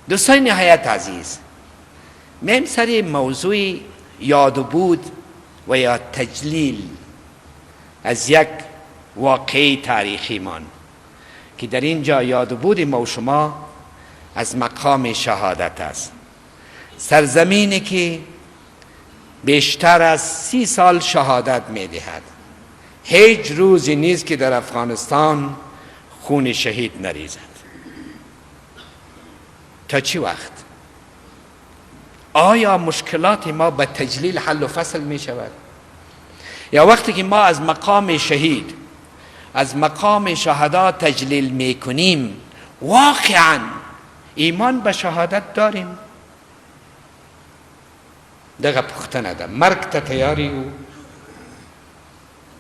دوستان نهایت عزیز، میم سر موضوع یاد و بود و یا تجلیل از یک واقعه تاریخی مان که در اینجا یاد و بود ما و شما از مقام شهادت است. سرزمینی که بیشتر از 30 سال شهادت می دهد. هیچ روزی نیست که در افغانستان خون شهید نریزد. تا چی وقت؟ آیا مشکلات ما به تجلیل حل و فصل می شود؟ یا وقتی که ما از مقام شهید، از مقام شهدا تجلیل می کنیم، واقعا ایمان به شهادت داریم؟ دغه پختنه ده مرگ ته تیاری و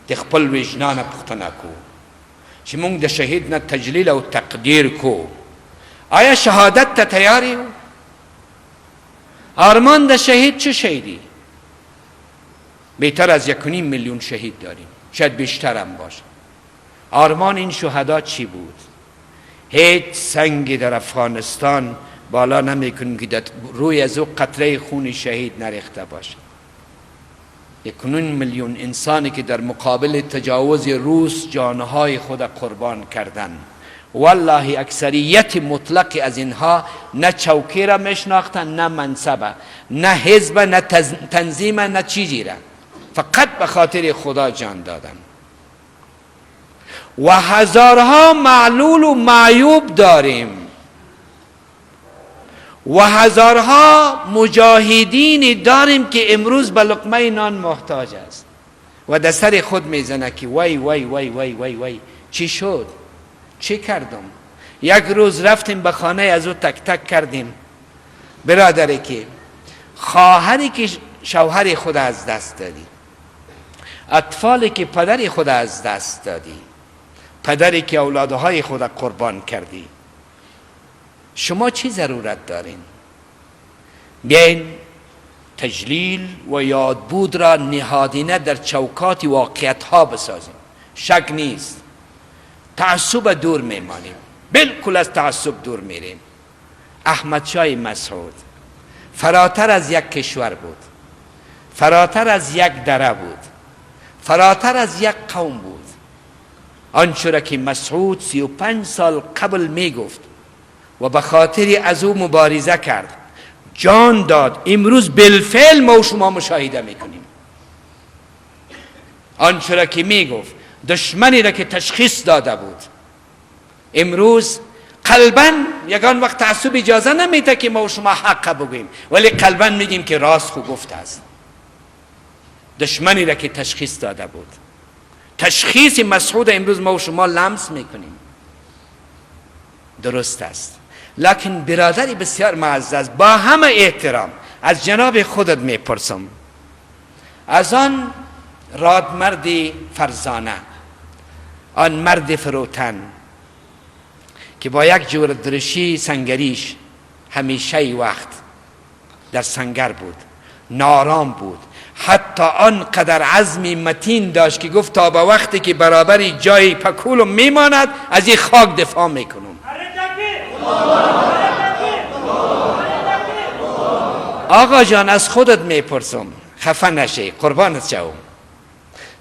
د خپل وجدان پختنه کو چې موږ د شهید نه تجلیل او تقدیر کو. آیا شهادت ته تیاری و؟ آرمان د شهید چه شهیدی؟ بیتر از 1.5 میلیون شهید داریم، شاید بیشتر هم باشه. آرمان این شهدا چی بود؟ هیچ سنگی در افغانستان بالا نمیکنیم که روی از او قطره خون شهید نریخته باشه. 1.5 میلیون انسانی که در مقابل تجاوز روس جانهای خود قربان کردن، والله اکثریت مطلق از اینها نه چوکی را میشناختن، نه منصب، نه حزب، نه تنظیم، نه چیزی را، فقط به خاطر خدا جان دادن. و هزارها معلول و معیوب داریم و هزارها مجاهدین داریم که امروز به لقمه نان محتاج است و در سر خود میزنه که وای وای وای وای وای وای چی شد؟ چی کردم؟ یک روز رفتیم به خانه از او تک تک کردیم. برادری که خواهری که شوهر خود از دست دادی، اطفالی که پدری خود از دست دادی، پدری که اولادهای خود قربان کردی، شما چی ضرورت دارین؟ بیاین تجلیل و یادبود را نهادینه در چوکات واقعیت ها بسازیم. شک نیست تعصب دور میمانیم، بالکل از تعصب دور میریم. احمد شاه مسعود فراتر از یک کشور بود، فراتر از یک دره بود، فراتر از یک قوم بود. آنچه که مسعود 35 سال قبل میگفت و به خاطر از او مبارزه کرد، جان داد، امروز بالفعل ما و شما مشاهده میکنیم. آنچه که میگفت، دشمنی را که تشخیص داده بود، امروز قلباً یگان وقت تعصب اجازه نمیده که ما و شما حق بگوییم، ولی قلباً میگیم که راست خو گفته است. دشمنی را که تشخیص داده بود، تشخیص مسعود امروز ما و شما لمس میکنیم. درست است. لکن برادری بسیار معزز، با همه احترام از جناب خودت میپرسم، از آن رادمرد فرزانه، آن مرد فروتن که با یک جور درشی سنگریش همیشه وقت در سنگر بود، نارام بود، حتی آنقدر عزمی متین داشت که گفت تا به وقتی که برابری جای پکولم میماند از این خاک دفاع میکنم. آقا جان از خودت میپرسم، خفه نشی، قربانت شوم،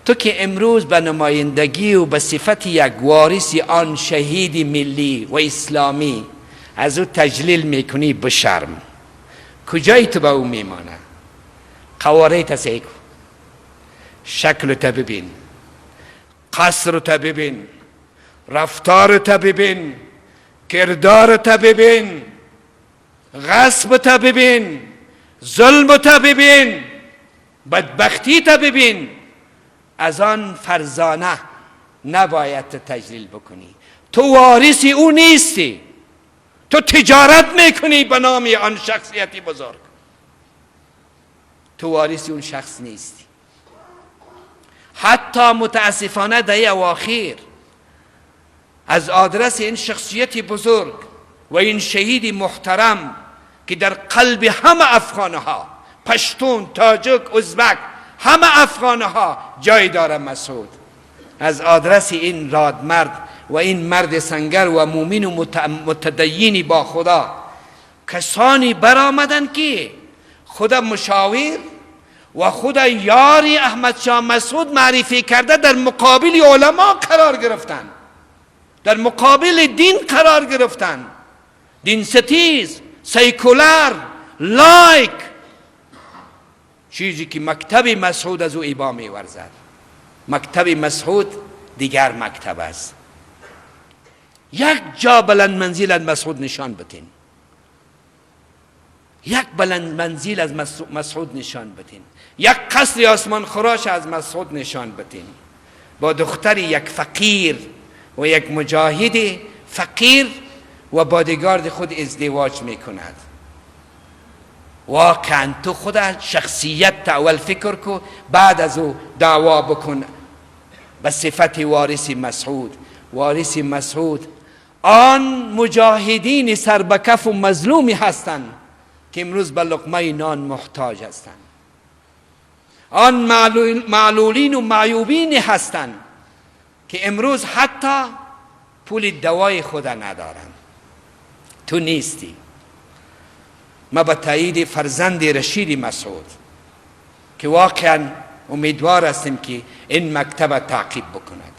تو که امروز به نمایندگی و به صفت یک وارث آن شهید ملی و اسلامی از او تجلیل میکنی، بشرم. کجای تو به او میمانه؟ قواره تسعی کن، شکل تا ببین، قصر تا ببین، رفتار تا ببین، کردار تا ببین، غصب تا ببین، ظلم تا ببین، بدبختی تا ببین. از آن فرزانه نباید تجلیل بکنی. تو وارث او نیستی، تو تجارت میکنی به نام آن شخصیتی بزرگ. تو وارث اون شخص نیستی. حتی متاسفانه در اواخر از آدرس این شخصیت بزرگ و این شهید محترم که در قلب همه افغانها، پشتون، تاجک، ازبک، همه افغانها جای داره مسعود، از آدرس این رادمرد و این مرد سنگر و مومن و متدینی با خدا کسانی برآمدن که خود مشاور و خود یاری احمد شاه مسعود معرفی کرده در مقابل علما قرار گرفتن، در مقابل دین قرار گرفتن، دین ستیز، سیکولر، لایک، چیزی که مکتب مسعود از او ایبا می ورزد. مکتب مسعود دیگر مکتب است. یک جا بلند منزل از مسعود نشان بتین، یک بلند منزل از مسعود نشان بتین، یک قصر آسمان خراش از مسعود نشان بتین. با دختر یک فقیر و یک مجاهد فقیر و بادیگارد خود ازدواج میکند. واقعا تو خود شخصیت اول فکر کو، بعد از او دعوا بکن به صفت وارث مسعود. وارث مسعود آن مجاهدین سربکف و مظلومی هستند که امروز به لقمه نان محتاج هستند. آن معلولین و معیوبین هستند که امروز حتی پول دوای خود ندارند. تو نیستی. ما به تایید فرزند رشید مسعود که واقعا امیدوار هستیم که این مکتب تعقیب بکند،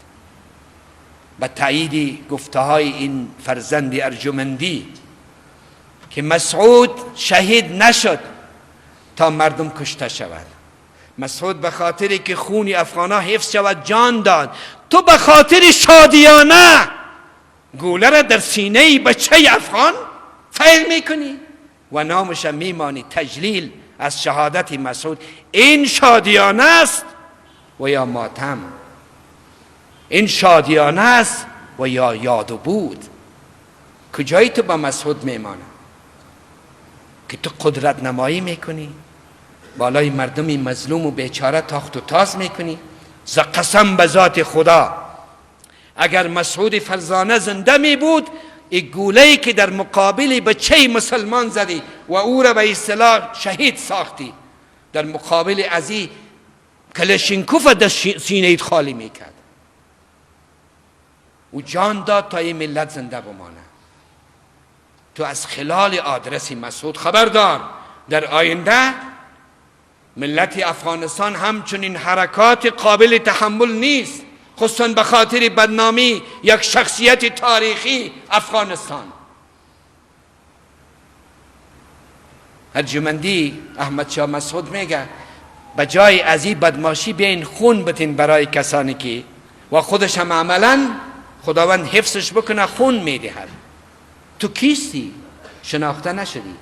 به تایید گفته های این فرزند ارجمندی که مسعود شهید نشد تا مردم کشته شود. مسعود به خاطری که خون افغانها حفظ شود جان داد. تو به خاطر شادیانه گوله را در سینه بچه افغان فعل میکنی و نامش میمانی تجلیل از شهادت مسعود. این شادیانه است و یا ماتم، این شادیانه است و یا یاد و بود. کجایی تو با مسعود میمانه که تو قدرت نمایی میکنی، بالای مردمی مظلوم و بیچاره تاخت و تاز میکنی؟ ز قسم به ذات خدا اگر مسعود فرزانه زنده می بود، این گوله‌ای که در مقابل بچه مسلمان زدی و او را به اصطلاح شهید ساختی، در مقابل ازی کلشینکوف در سینه خالی میکرد. او جان داد تا این ملت زنده بمانه. تو از خلال آدرس مسعود خبردار، در آینده ملت افغانستان همچنین حرکات قابل تحمل نیست، خصوصا به خاطر بدنامی یک شخصیت تاریخی افغانستان. ارجمندی احمد شاه مسعود میگه به جای از این بدماشی بیاین خون بتین برای کسانی که، و خودش هم عملا خداوند حفظش بکنه خون میدهد. تو کیستی؟ شناخته نشدی.